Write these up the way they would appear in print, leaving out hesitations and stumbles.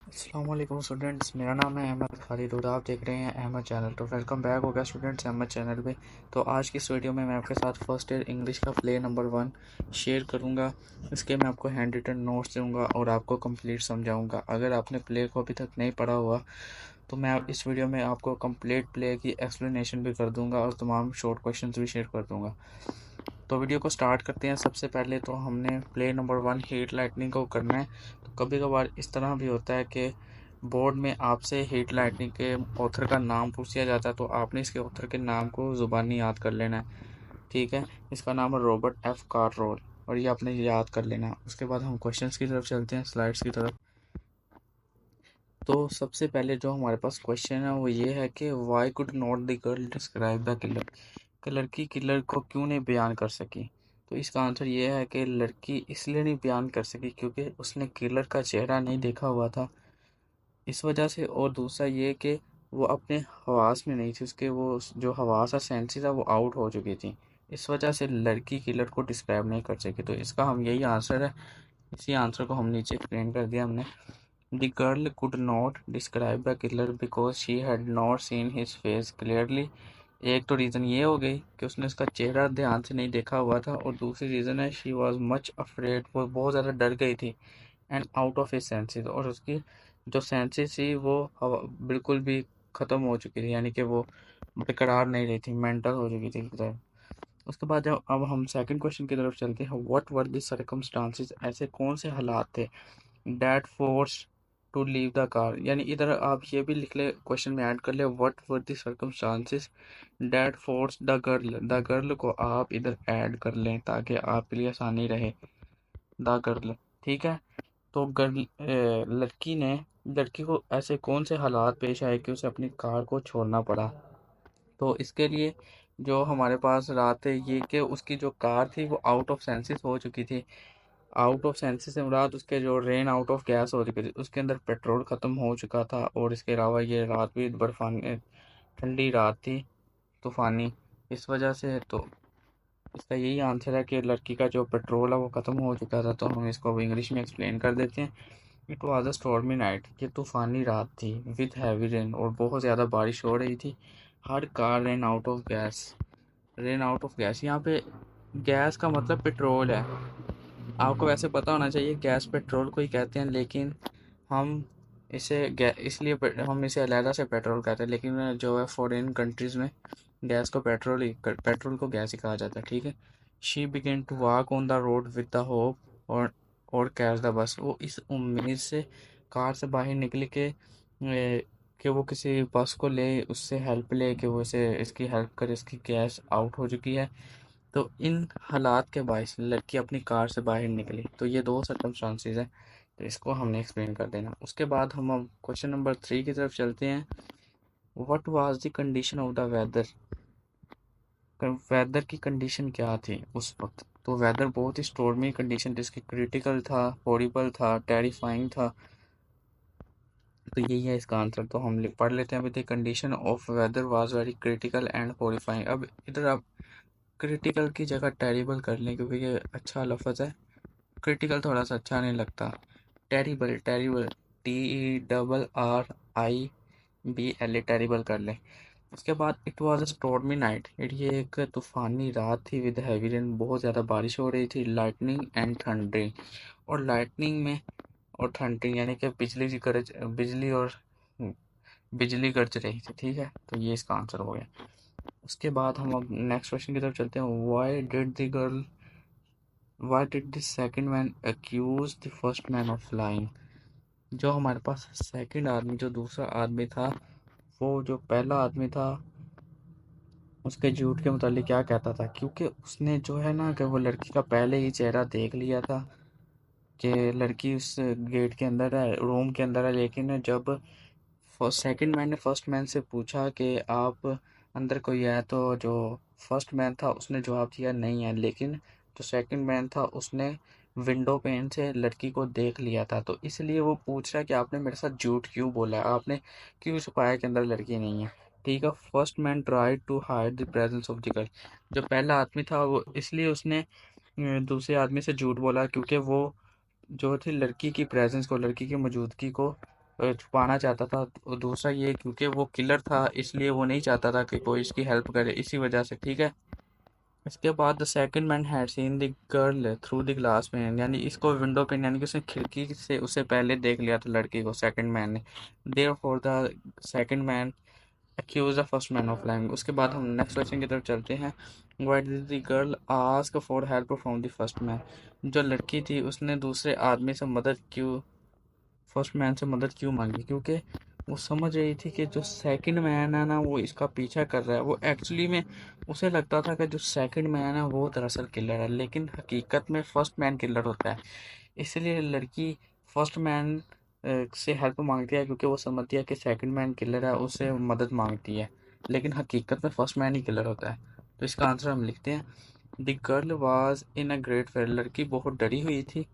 अस्सलाम वालेकुम स्टूडेंट्स, मेरा नाम है अहमद खालिद और आप देख रहे हैं अहमद चैनल। तो वेलकम बैक हो गया स्टूडेंट्स अहमद चैनल पे। तो आज की इस वीडियो में मैं आपके साथ फर्स्ट ईयर इंग्लिश का प्ले नंबर 1 शेयर करूंगा। इसके मैं आपको हैंड रिटन नोट्स दूंगा और आपको कंप्लीट समझाऊंगा। अगर आपने प्ले को अभी तक नहीं पढ़ा हुआ तो मैं इस वीडियो में आपको कंप्लीट प्ले की एक्सप्लेनेशन भी कर दूंगा और तमाम शॉर्ट क्वेश्चन भी शेयर कर दूंगा। तो वीडियो को स्टार्ट करते हैं। सबसे पहले तो हमने प्ले नंबर 1 हीट लाइटनिंग को करना है। तो कभी कभार इस तरह भी होता है कि बोर्ड में आपसे हीट लाइटनिंग के ऑथर का नाम पूछ दिया जाता है, तो आपने इसके ऑथर के नाम को ज़ुबानी याद कर लेना है। ठीक है, इसका नाम है रॉबर्ट एफ कार्रोल और ये आपने याद कर लेना है। उसके बाद हम क्वेश्चंस की तरफ चलते हैं, स्लाइड्स की तरफ। तो सबसे पहले जो हमारे पास क्वेश्चन है वो ये है कि Y could not the girl describe the killer, कि लड़की किलर को क्यों नहीं बयान कर सकी। तो इसका आंसर ये है कि लड़की इसलिए नहीं बयान कर सकी क्योंकि उसने किलर का चेहरा नहीं देखा हुआ था, इस वजह से। और दूसरा ये कि वो अपने हवास में नहीं थी, उसके वो जो हवास और सेंसेस था वो आउट हो चुकी थी। इस वजह से लड़की किलर को डिस्क्राइब नहीं कर सकी। तो इसका हम यही आंसर है। इसी आंसर को हम नीचे एक्सप्लेन कर दिया हमने। The girl could not describe the killer because she had not seen his face clearly। एक तो रीज़न ये हो गई कि उसने उसका चेहरा ध्यान से नहीं देखा हुआ था, और दूसरी रीज़न है शी वॉज मच अफ्रेड, वो बहुत ज़्यादा डर गई थी, and out of his senses, और उसकी जो सेंसेस थी वो बिल्कुल भी ख़त्म हो चुकी थी, यानी कि वो बेकरार नहीं रही थी, मेंटल हो चुकी थी एक तरह। उसके बाद जब अब हम सेकंड क्वेश्चन की तरफ चलते हैं, व्हाट वर द सर्कमस्टांसेस, ऐसे कौन से हालात थे that force to leave the car. यानी इधर आप ये भी लिख ले, क्वेश्चन में ऐड कर ले what were the circumstances that force the girl को आप इधर ऐड कर लें ताकि आपके लिए आसानी रहे। द गर्ल, ठीक है। तो गर्ल लड़की को ऐसे कौन से हालात पेश आए कि उसे अपनी कार को छोड़ना पड़ा। तो इसके लिए जो हमारे पास रात है ये कि उसकी जो कार थी वो आउट ऑफ सेंसेस हो चुकी थी। आउट ऑफ सेंसेस से मुराद उसके जो रेन आउट ऑफ गैस हो चुकी थी, उसके अंदर पेट्रोल ख़त्म हो चुका था, और इसके अलावा ये रात भी बर्फानी ठंडी रात थी, तूफ़ानी। इस वजह से तो इसका यही आंसर है कि लड़की का जो पेट्रोल है वो ख़त्म हो चुका था। तो हम इसको इंग्लिश में एक्सप्लेन कर देते हैं। It was a stormy night, ये तूफ़ानी रात थी, विद हैवी रेन, और बहुत ज़्यादा बारिश हो रही थी। Her car ran out of gas, ran out of gas, यहाँ पे गैस का मतलब पेट्रोल है। आपको वैसे पता होना चाहिए गैस पेट्रोल को ही कहते हैं, लेकिन हम इसलिए हम इसे अलहदा से पेट्रोल कहते हैं, लेकिन जो है फॉरेन कंट्रीज़ में गैस को पेट्रोल को गैस ही कहा जाता है। ठीक है। She began to walk on the road with the hope और कैच द बस, वो इस उम्मीद से कार से बाहर निकली कि वो किसी बस को ले, उससे हेल्प ले, कि वो इसे इसकी हेल्प करे, इसकी गैस आउट हो चुकी है। तो इन हालात के बायस लड़की अपनी कार से बाहर निकली। तो ये दो सर्कमस्टांसेस हैं, तो इसको हमने एक्सप्लेन कर देना। उसके बाद हम अब क्वेश्चन नंबर 3 की तरफ चलते हैं। What was the condition of the weather, weather की कंडीशन क्या थी उस वक्त। तो वेदर बहुत ही स्टॉर्मी कंडीशन, जिसकी क्रिटिकल था, हॉरिबल था, टेरिफाइंग था। तो यही है इसका आंसर। तो हम पढ़ लेते हैं अभी। The condition of weather was very critical and horrifying. अब इधर आप क्रिटिकल की जगह टेरिबल कर लें, क्योंकि ये अच्छा लफ्ज़ है। क्रिटिकल थोड़ा सा अच्छा नहीं लगता। टेरिबल, टेरिबल, TERRIBLE, टेरिबल कर लें। उसके बाद it was a stormy night, ये एक तूफानी रात थी, विद हैवी रेन, बहुत ज़्यादा बारिश हो रही थी, लाइटनिंग एंड थंडरिंग, और लाइटनिंग में और थंडरिंग यानी कि बिजली गरज रही थी। ठीक है, तो ये इसका आंसर हो गया। उसके बाद हम अब नेक्स्ट क्वेश्चन की तरफ चलते हैं। Why did the second man accuse the first man of lying. जो हमारे पास सेकंड आदमी, जो दूसरा आदमी था, वो जो पहला आदमी था उसके झूठ के मुतालिक क्या कहता था, क्योंकि उसने जो है ना कि वो लड़की का पहले ही चेहरा देख लिया था कि लड़की उस गेट के अंदर है, रूम के अंदर है। लेकिन जब सेकंड मैन ने फर्स्ट मैन से पूछा कि आप अंदर कोई है, तो जो फर्स्ट मैन था उसने जवाब दिया नहीं है, लेकिन जो सेकंड मैन था उसने विंडो पेन से लड़की को देख लिया था। तो इसलिए वो पूछ रहा है कि आपने मेरे साथ झूठ क्यों बोला है, आपने क्यों छुपाया कि अंदर लड़की नहीं है। ठीक है। First man tried to hide the presence of the girl, जो पहला आदमी था वो इसलिए उसने दूसरे आदमी से झूठ बोला क्योंकि वो जो थी लड़की की प्रेजेंस को, लड़की की मौजूदगी को छुपाना चाहता था, और दूसरा ये क्योंकि वो किलर था इसलिए वो नहीं चाहता था कि कोई इसकी हेल्प करे, इसी वजह से। ठीक है। इसके बाद the second man had seen the girl through the glass pan, यानी इसको विंडो पे, यानी कि उसने खिड़की से उसे पहले देख लिया था लड़की को, सेकंड मैन ने। Therefore the second man accuse the first man of lying। उसके बाद हम नेक्स्ट क्वेश्चन की तरफ चलते हैं। Why did the girl ask for help from the first man? जो लड़की थी उसने दूसरे आदमी से मदद क्यों, फर्स्ट मैन से मदद क्यों मांगी? क्योंकि वो समझ रही थी कि जो सेकंड मैन है ना वो इसका पीछा कर रहा है। वो एक्चुअली में उसे लगता था कि जो सेकंड मैन है वो दरअसल किलर है, लेकिन हकीकत में फर्स्ट मैन किलर होता है। इसलिए लड़की फर्स्ट मैन से हेल्प मांगती है, क्योंकि वो समझती है कि सेकंड मैन किलर है, उससे मदद मांगती है, लेकिन हकीकत में फर्स्ट मैन ही किलर होता है। तो इसका आंसर हम लिखते हैं, the girl was in a great fair. लड़की बहुत डरी हुई थी।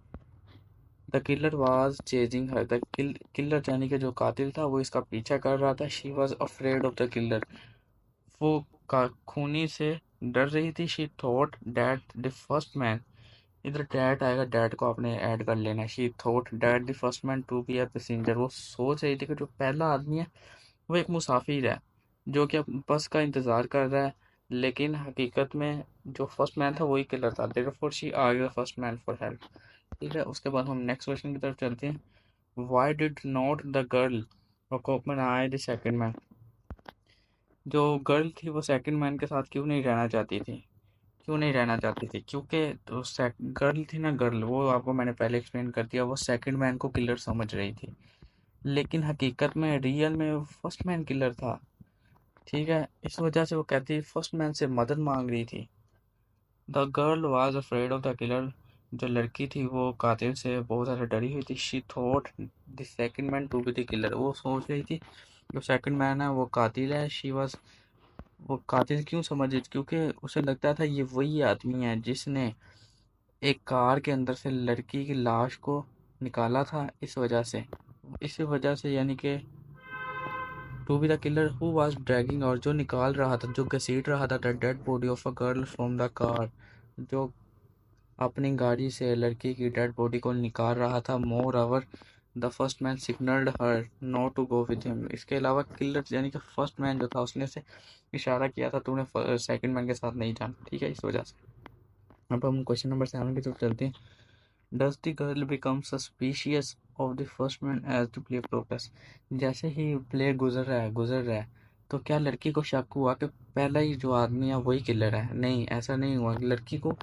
The killer was chasing her. The killer यानी कि जो कातिल था वो इसका पीछा कर रहा था। She was afraid of the killer. वो खूनी से डर रही थी। She thought that the first man, इधर डैट आएगा, डैट को आपने ऐड कर लेना है। She thought that the first man to be a passenger. वो सोच रही थी कि जो पहला आदमी है वो एक मुसाफिर है जो कि अब बस का इंतज़ार कर रहा है, लेकिन हकीकत में जो फर्स्ट मैन था वही किलर था। Therefore she asked the first man for help. ठीक है। उसके बाद हम नेक्स्ट क्वेश्चन की तरफ चलते हैं। Why did not the girl recognize the second man? जो गर्ल थी वो सेकंड मैन के साथ क्यों नहीं रहना चाहती थी? क्यों नहीं रहना चाहती थी? क्योंकि तो गर्ल थी ना, गर्ल, वो आपको मैंने पहले एक्सप्लेन कर दिया, वो सेकंड मैन को किलर समझ रही थी, लेकिन हकीकत में रियल में वो फर्स्ट मैन किलर था। ठीक है। इस वजह से वो कहती फर्स्ट मैन से मदद मांग रही थी। The girl was afraid of the killer. जो लड़की थी वो कातिल से बहुत ज़्यादा डरी हुई थी। She thought the second man to be the killer. वो सोच रही थी जो सेकंड मैन है वो कातिल है। शी वाज, वो कातिल क्यों समझी? क्योंकि उसे लगता था ये वही आदमी है जिसने एक कार के अंदर से लड़की की लाश को निकाला था। इसी वजह से यानी कि to be the killer who was dragging, और जो निकाल रहा था, जो घसीट रहा था the dead body of a girl from the car, जो अपनी गाड़ी से लड़की की डेड बॉडी को निकाल रहा था। Moreover the first man signalled her not to go with him. इसके अलावा किलर यानी कि फर्स्ट मैन जो था उसने से इशारा किया था तूने सेकंड मैन के साथ नहीं जाना। ठीक है। इस वजह से अब हम क्वेश्चन नंबर 7 की तरफ चलते हैं। Does the girl become suspicious of the first man as the play progress? जैसे ही प्ले गुजर रहा है तो क्या लड़की को शक हुआ कि पहला ही जो आदमी है वही किलर है? नहीं, ऐसा नहीं हुआ। लड़की को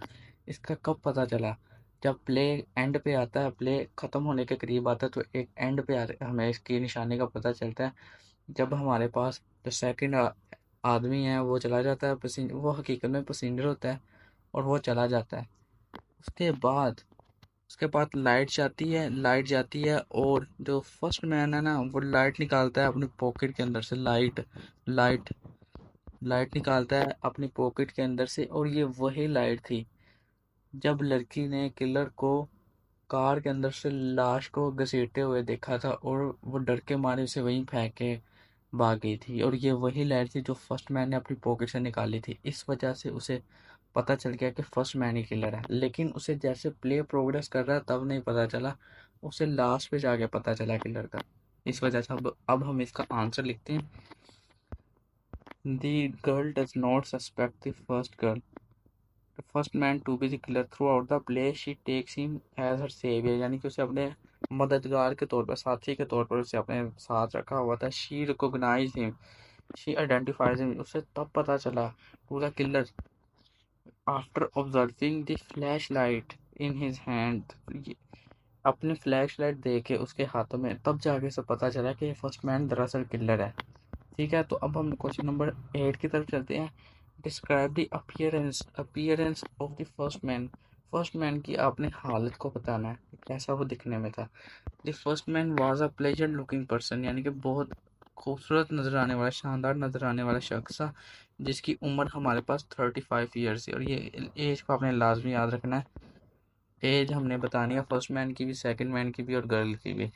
इसका कब पता चला? जब प्ले एंड पे आता है, प्ले ख़त्म होने के करीब आता है, तो एक एंड पे हमें इसकी निशानी का पता चलता है। जब हमारे पास जो सेकंड आदमी है वो चला जाता है, पसीन वो हकीकत में पैसेंजर होता है और वो चला जाता है। उसके बाद उसके बाद लाइट जाती है और जो फर्स्ट मैन है ना वो लाइट निकालता है अपनी पॉकेट के अंदर से। लाइट लाइट निकालता है अपनी पॉकेट के अंदर से, और ये वही लाइट थी जब लड़की ने किलर को कार के अंदर से लाश को घसीटते हुए देखा था, और वो डर के मारे उसे वहीं फेंक के भाग गई थी। और ये वही लाइट थी जो फर्स्ट मैन ने अपनी पॉकेट से निकाली थी। इस वजह से उसे पता चल गया कि फर्स्ट मैन ही किलर है, लेकिन उसे जैसे प्ले प्रोग्रेस कर रहा है तब नहीं पता चला, उसे लास्ट पे जाके पता चला किलर का। इस वजह से अब हम इसका आंसर लिखते हैं। The girl does not suspect the first man to be the killer. Throughout the play she takes him as her saviour, यानी कि उसे अपने मददगार के तौर पर, साथी के तौर पर उसे अपने साथ रखा हुआ था। She recognise him, she identifies him. उसे तब पता चला to the killer after observing the flashlight in his hand. अपनी फ्लैश लाइट देखे उसके हाथों में, तब जाके से पता चला कि फर्स्ट मैन दरअसल किलर है। ठीक है। तो अब हम क्वेश्चन नंबर 8 की तरफ चलते हैं। Describe the appearance of the first man की आपने हालत को बताना है, कैसा वो दिखने में था। The first man was a pleasant looking person, यानी कि बहुत खूबसूरत नजर आने वाला, शानदार नजर आने वाला शख्स था, जिसकी उम्र हमारे पास 35 ईयर्स थी। और ये एज को आपने लाजमी याद रखना है। एज हमने बतानी है फर्स्ट मैन की भी, सेकंड मैन की भी और गर्ल की भी।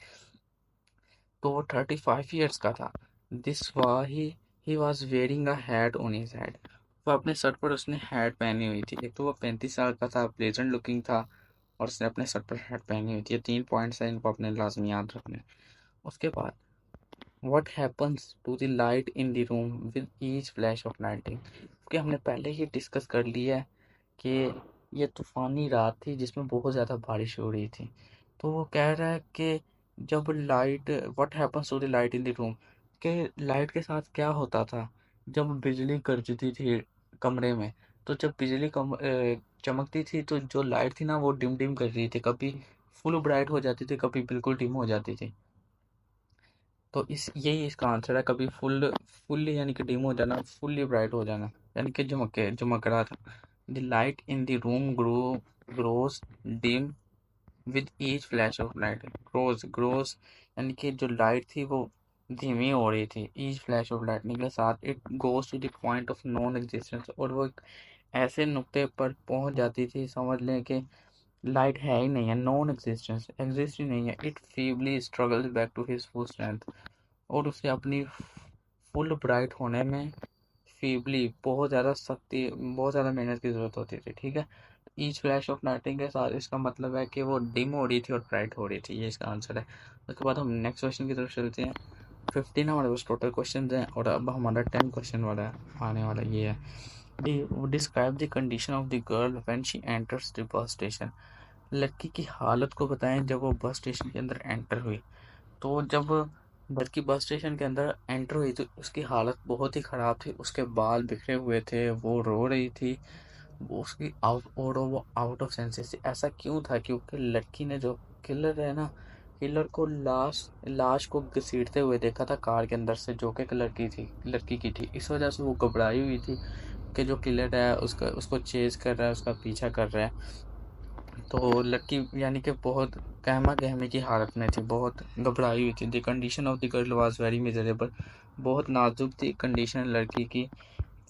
तो वो 35 ईयर्स का था। दिस वाह he was wearing a hat on his head. वो अपने सर पर उसने हैट पहनी हुई थी। एक तो वो 35 साल का था, प्लेजेंट लुकिंग था, और उसने अपने सर पर हैट पहनी हुई थी। ये 3 पॉइंट्स हैं, इनको अपने लाजमी याद रखने हैं। उसके बाद what happens to the light in the room with each flash of lighting, क्योंकि हमने पहले ही डिस्कस कर लिया है कि ये तूफानी रात थी जिसमें बहुत ज़्यादा बारिश हो रही थी। तो वो कह रहा है कि जब light what happens to the light in the room, कि लाइट के साथ क्या होता था जब बिजली गरजती थी कमरे में। तो जब बिजली चमकती थी तो जो लाइट थी ना वो डिम डिम कर रही थी, कभी फुल ब्राइट हो जाती थी, कभी बिल्कुल डिम हो जाती थी। तो इस यही इसका आंसर है, कभी फुल्ली यानी कि डिम हो जाना, फुल्ली ब्राइट हो जाना, यानी कि चमक रहा था। The light in the room grows dim with each flash of light. Grows यानी कि जो लाइट थी वो धीमी हो रही थी ईच फ्लैश ऑफ लाइटनिंग के साथ। It goes to the point of non existence, और वो एक ऐसे नुक्ते पर पहुंच जाती थी, समझ लें कि लाइट है ही नहीं है, नॉन एग्जिस्टेंस, एग्जिस्ट ही नहीं है। It feebly struggles back to his full strength, और उसे अपनी फुल ब्राइट होने में फीबली बहुत ज़्यादा मेहनत की ज़रूरत होती थी। ठीक है, ईच फ्लैश ऑफ लाइटिंग के साथ इसका मतलब है कि वो डिम हो रही थी और ब्राइट हो रही थी, ये इसका आंसर है। उसके बाद हम नेक्स्ट क्वेश्चन की तरफ चलते हैं। 15 हमारे पास टोटल क्वेश्चन हैं और अब हमारा 10 क्वेश्चन वाला आने वाला ये है। Describe the condition of the girl when she enters the bus station. लड़की की हालत को बताएं जब वो बस स्टेशन के अंदर एंटर हुई। तो जब लड़की बस स्टेशन के अंदर एंटर हुई तो उसकी हालत बहुत ही ख़राब थी, उसके बाल बिखरे हुए थे, वो रो रही थी, वो आउट ऑफ सेंसेस थी। ऐसा क्यों था? क्योंकि लड़की ने जो किलर है ना, किलर को लाश को घसीटते हुए देखा था कार के अंदर से, जो कि लड़की की थी। इस वजह से वो घबराई हुई थी कि जो किलर है उसको चेज कर रहा है, उसका पीछा कर रहा है। तो लड़की यानी कि बहुत गहमा गहमी की हालत में थी, बहुत घबराई हुई थी। The condition of the girl was very miserable, बहुत नाजुक थी कंडीशन लड़की की।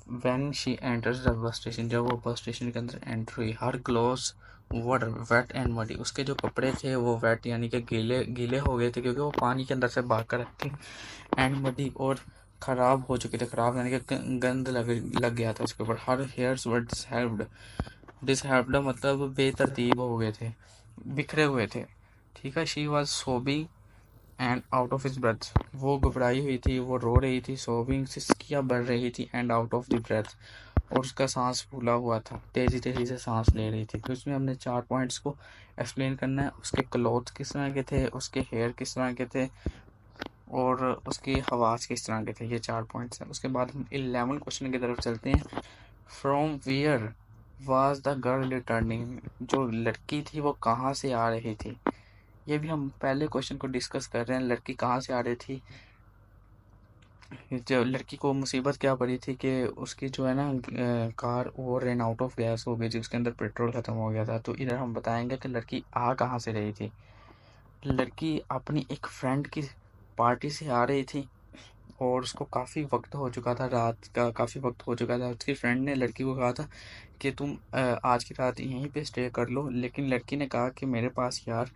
When she enters the bus station, जब वो बस स्टेशन के अंदर एंटर हुई। हर clothes were wait and muddy, उसके जो कपड़े थे वो वेट यानी कि गीले गीले हो गए थे, क्योंकि वो पानी के अंदर से भाग कर रखे। एंड मडी, और ख़राब हो चुके थे, ख़राब यानी कि गंद लग गया था उसके ऊपर। हर हेयर्स वर डिसहेब्ड मतलब बेतरतीब हो गए थे, बिखरे हुए थे। ठीक है, she was sobbing and out of his breath, वो घबराई हुई थी, वो रो रही थी, सोबिंग सिसकियाँ बढ़ रही थी, and out of the breath, और उसका सांस फूला हुआ था, तेजी तेजी से सांस ले रही थी। तो इसमें हमने 4 पॉइंट्स को एक्सप्लेन करना है। उसके क्लोथ किस तरह के थे, उसके हेयर किस तरह के थे, और उसकी आवाज़ किस तरह के थे, ये 4 पॉइंट्स हैं। उसके बाद हम 11 क्वेश्चन की तरफ चलते हैं। From where was the girl returning, जो लड़की थी वो कहाँ से आ रही थी। ये भी हम पहले क्वेश्चन को डिस्कस कर रहे हैं, लड़की कहाँ से आ रही थी। जो लड़की को मुसीबत क्या पड़ी थी कि उसकी जो है ना कार वो रन आउट ऑफ गैस हो गई थी, उसके अंदर पेट्रोल ख़त्म हो गया था। तो इधर हम बताएंगे कि लड़की आ कहाँ से रही थी। लड़की अपनी एक फ्रेंड की पार्टी से आ रही थी, और उसको काफ़ी वक्त हो चुका था, रात का काफ़ी वक्त हो चुका था। उसकी फ्रेंड ने लड़की को कहा था कि तुम आज की रात यहीं पे स्टे कर लो, लेकिन लड़की ने कहा कि मेरे पास यार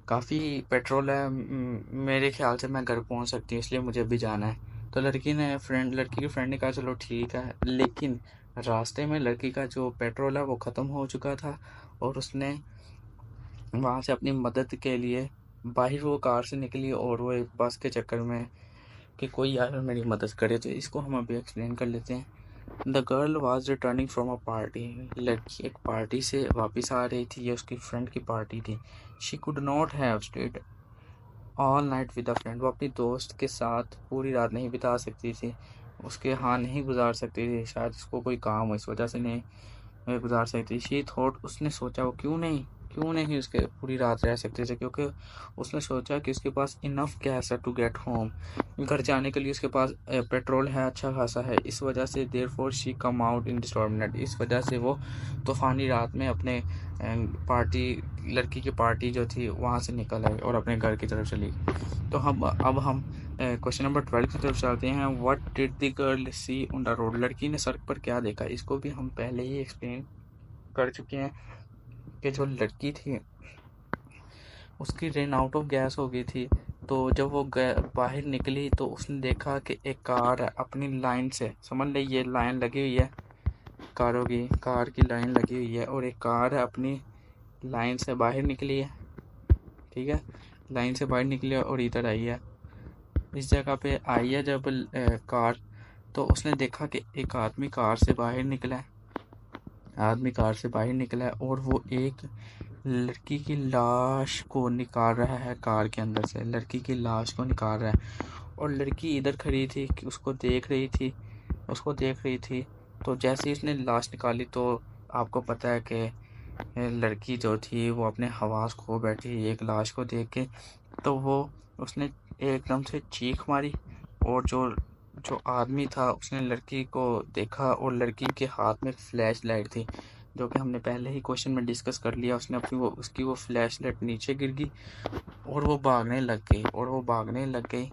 काफ़ी पेट्रोल है, मेरे ख्याल से मैं घर पहुंच सकती हूँ, इसलिए मुझे अभी जाना है। तो लड़की की फ्रेंड ने कहा चलो ठीक है, लेकिन रास्ते में लड़की का जो पेट्रोल है वो ख़त्म हो चुका था, और उसने वहाँ से अपनी मदद के लिए बाहर वो कार से निकली, और वो एक बस के चक्कर में कि कोई यार मेरी मदद करे। तो इसको हम अभी एक्सप्लेन कर लेते हैं। The girl was returning from a party, लड़की एक पार्टी से वापस आ रही थी, ये उसकी फ्रेंड की पार्टी थी। She could not have stayed all night with a friend, वो अपनी दोस्त के साथ पूरी रात नहीं बिता सकती थी, उसके यहाँ नहीं गुजार सकती थी, शायद उसको कोई काम हो इस वजह से नहीं गुजार सकती। शी थॉट, उसने सोचा वो क्यों नहीं उसके पूरी रात रह सकते थे, क्योंकि उसने सोचा कि उसके पास इनफ गैस है टू गेट होम, घर जाने के लिए उसके पास पेट्रोल है, अच्छा खासा है। इस वजह से therefore she come out in the storm night, इस वजह से वो तूफ़ानी रात में अपने पार्टी लड़की की पार्टी जो थी वहाँ से निकल आई और अपने घर की तरफ चली। तो अब हम क्वेश्चन नंबर 12 की तरफ चलते हैं। What did the girl see on the road, लड़की ने सड़क पर क्या देखा। इसको भी हम पहले ही एक्सप्लेन कर चुके हैं कि जो लड़की थी उसकी रन आउट ऑफ गैस हो गई थी। तो जब वो बाहर निकली तो उसने देखा कि एक कार अपनी लाइन से, समझ ले ये लाइन लगी हुई है कार की लाइन लगी हुई है, और एक कार है अपनी लाइन से बाहर निकली है। ठीक है, लाइन से बाहर निकली है और इधर आई है। इस जगह पे आई है जब कार, तो उसने देखा कि एक आदमी कार से बाहर निकला है। और वो एक लड़की की लाश को निकाल रहा है, कार के अंदर से लड़की की लाश को निकाल रहा है। और लड़की इधर खड़ी थी कि उसको देख रही थी। तो जैसे ही उसने लाश निकाली, तो आपको पता है कि लड़की जो थी वो अपने हवास खो बैठी एक लाश को देख के। तो वो उसने एकदम से चीख मारी, और जो जो आदमी था उसने लड़की को देखा, और लड़की के हाथ में फ्लैश लाइट थी, जो कि हमने पहले ही क्वेश्चन में डिस्कस कर लिया। उसने अपनी वो फ्लैश लाइट नीचे गिर गई, और वो भागने लग गई और वो भागने लग गई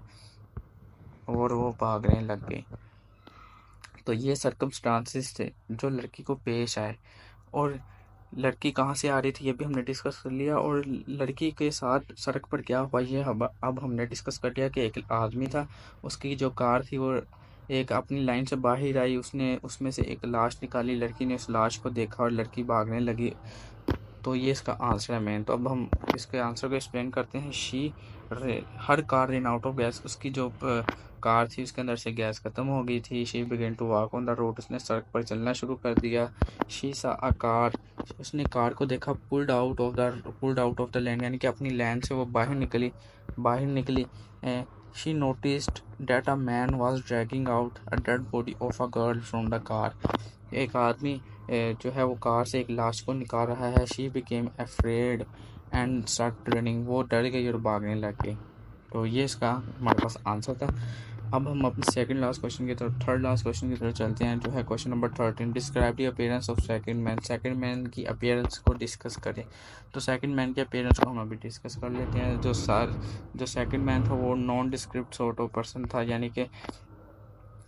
और वो भागने लग गई। तो ये सर्कमस्टांसिस थे जो लड़की को पेश आए। और लड़की कहाँ से आ रही थी ये भी हमने डिस्कस कर लिया, और लड़की के साथ सड़क पर क्या हुआ ये अब हमने डिस्कस कर लिया कि एक आदमी था, उसकी जो कार थी वो एक अपनी लाइन से बाहर आई, उसने उसमें से एक लाश निकाली, लड़की ने उस लाश को देखा और लड़की भागने लगी। तो ये इसका आंसर है मेन। तो अब हम इसके आंसर को एक्सप्लेन करते हैं। Her car ran out of gas, उसकी जो कार थी उसके अंदर से गैस खत्म हो गई थी। She began to walk on the road, उसने सड़क पर चलना शुरू कर दिया। शी सा अ कार, उसने कार को देखा। Pulled out of the land, यानी कि अपनी लैंड से वो बाहर निकली। She noticed that a man was dragging out a dead body of a girl from the car. एक आदमी जो है वो कार से एक लाश को निकाल रहा है। She became afraid and start running, वो डर गई और भागने लग गई। तो ये इसका हमारे पास आंसर था। अब हम अपने थर्ड लास्ट क्वेश्चन की तरफ चलते हैं, जो है question number 13। Describe the appearance of second man की अपीयरेंस को डिस्कस करें। तो सेकंड मैन के अपीयरेंस को हम अभी डिस्कस कर लेते हैं। जो सेकंड मैन था वो non describe sort of person था, यानी कि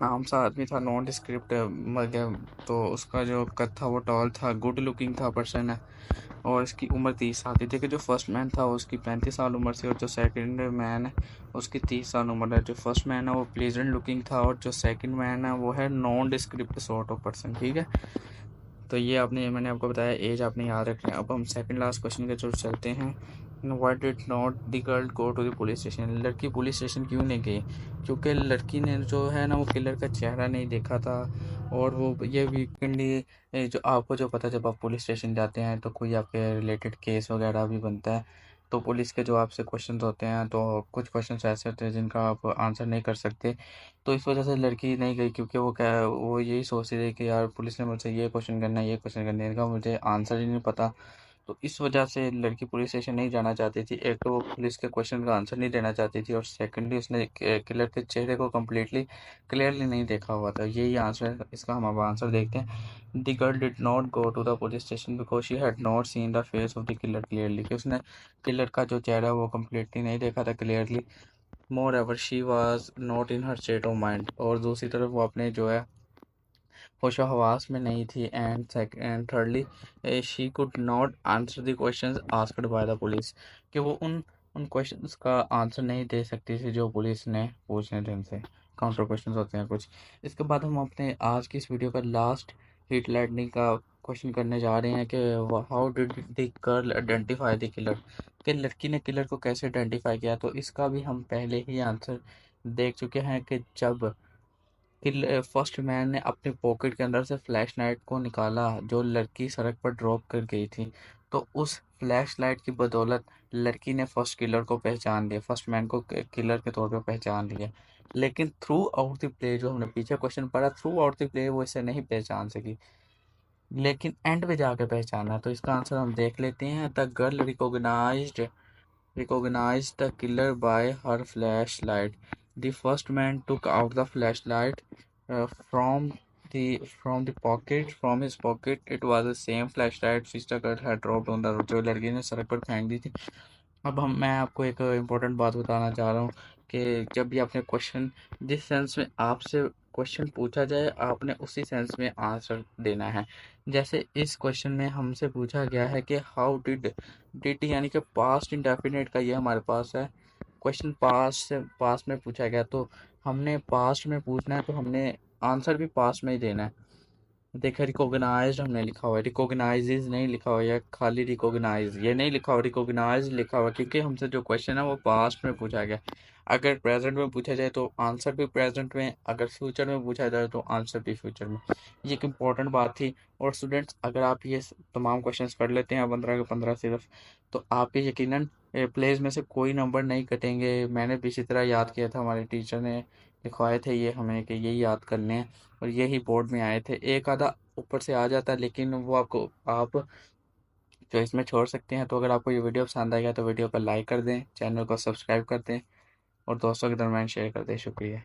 आम सा आदमी था, नॉन डिस्क्रिप्ट मतलब। तो उसका जो कद था वो टॉल था, गुड लुकिंग था पर्सन है, और इसकी उम्र 30 साल थी। देखिए जो फर्स्ट मैन था उसकी 35 साल उम्र थी, और जो सेकंड मैन है उसकी 30 साल उम्र है। जो फर्स्ट मैन है वो प्लेजेंट लुकिंग था, और जो सेकंड मैन है वो है non describe sort of person. ठीक है, तो ये मैंने आपको बताया, एज आपने याद रखना है। अब हम सेकंड लास्ट क्वेश्चन के थ्रू चलते हैं। Why did not the girl go to the police station, लड़की पुलिस स्टेशन क्यों नहीं गई? क्योंकि लड़की ने जो है ना वो किलर का चेहरा नहीं देखा था। और वो ये वीकेंडली जो आपको जो पता, जब आप पुलिस स्टेशन जाते हैं तो कोई आपके रिलेटेड केस वगैरह भी बनता है, तो पुलिस के जो आपसे क्वेश्चंस होते हैं, तो कुछ क्वेश्चंस ऐसे होते हैं जिनका आप आंसर नहीं कर सकते। तो इस वजह से लड़की नहीं गई, क्योंकि वो यही सोच रही थी कि यार पुलिस ने मुझसे ये क्वेश्चन करना है, ये क्वेश्चन करने का मुझे आंसर ही नहीं पता। तो इस वजह से लड़की पुलिस स्टेशन नहीं जाना चाहती थी। एक तो वो पुलिस के क्वेश्चन का आंसर नहीं देना चाहती थी, और सेकंडली उसने किलर के चेहरे को कम्प्लीटली क्लियरली नहीं देखा हुआ था। यही आंसर है इसका। हम अब आंसर देखते हैं। The girl did not go to the police station because she had not seen the face of the killer clearly, कि उसने किलर का जो चेहरा है वो कम्प्लीटली नहीं देखा था clearly. More ever she was not in her state of mind, और दूसरी तरफ वो अपने जो है होशो हवास में नहीं थी। And thirdly she could not answer the questions asked by the police, कि वो उन क्वेश्चंस का आंसर नहीं दे सकती थी जो पुलिस ने पूछने थे उनसे। काउंटर क्वेश्चंस होते हैं कुछ। इसके बाद हम अपने आज की इस वीडियो का लास्ट हिट लाइटनिंग का क्वेश्चन करने जा रहे हैं कि how did the girl identify the killer, कि लड़की ने किलर को कैसे आइडेंटिफाई किया। तो इसका भी हम पहले ही आंसर देख चुके हैं कि जब फर्स्ट मैन ने अपने पॉकेट के अंदर से फ्लैश लाइट को निकाला जो लड़की सड़क पर ड्रॉप कर गई थी, तो उस फ्लैश लाइट की बदौलत लड़की ने फर्स्ट किलर को पहचान लिया, फर्स्ट मैन को किलर के तौर पर पहचान लिया। लेकिन थ्रू आउट द प्ले, जो हमने पीछे क्वेश्चन पढ़ा, थ्रू आउट द प्ले वो इसे नहीं पहचान सकी, लेकिन एंड पे जाके पहचाना। तो इसका आंसर हम देख लेते हैं। The girl recognized the killer by her flashlight. The first man took out the flashlight from the pocket from his pocket. It was the same flashlight which the girl had dropped on the road. जो लड़की ने सड़क पर फेंक दी थी। अब मैं आपको एक इम्पोर्टेंट बात बताना चाह रहा हूँ कि जब भी आपने क्वेश्चन, जिस सेंस में आपसे क्वेश्चन पूछा जाए, आपने उसी सेंस में आंसर देना है। जैसे इस क्वेश्चन में हमसे पूछा गया है कि हाउ डिड यानी कि पास्ट इंडेफिनिट का ये हमारे पास है क्वेश्चन, पास्ट में पूछा गया, तो हमने पास्ट में पूछना है, तो हमने आंसर भी पास्ट में ही देना है। देखा, रिकॉग्नाइज्ड हमने लिखा हुआ है, रिकॉग्नाइजेज नहीं लिखा हुआ है, खाली रिकॉग्नाइज ये नहीं लिखा हुआ, रिकॉग्नाइज लिखा हुआ है, क्योंकि हमसे जो क्वेश्चन है वो पास्ट में पूछा गया। अगर प्रेजेंट में पूछा जाए तो आंसर भी प्रेजेंट में, अगर फ्यूचर में पूछा जाए तो आंसर भी फ्यूचर में। ये एक इम्पॉर्टेंट बात थी। और स्टूडेंट्स, अगर आप ये तमाम क्वेश्चंस कर लेते हैं 15 के 15 सिर्फ, तो आपके यकीनन प्लेस में से कोई नंबर नहीं कटेंगे। मैंने भी इसी तरह याद किया था, हमारे टीचर ने लिखवाए थे ये हमें कि यही याद करने हैं, और यही बोर्ड में आए थे। एक आधा ऊपर से आ जाता है, लेकिन वो आपको आप चॉइस में छोड़ सकते हैं। तो अगर आपको ये वीडियो पसंद आएगा तो वीडियो को लाइक कर दें, चैनल को सब्सक्राइब कर दें और दोस्तों के दरम्यान शेयर कर दें। शुक्रिया।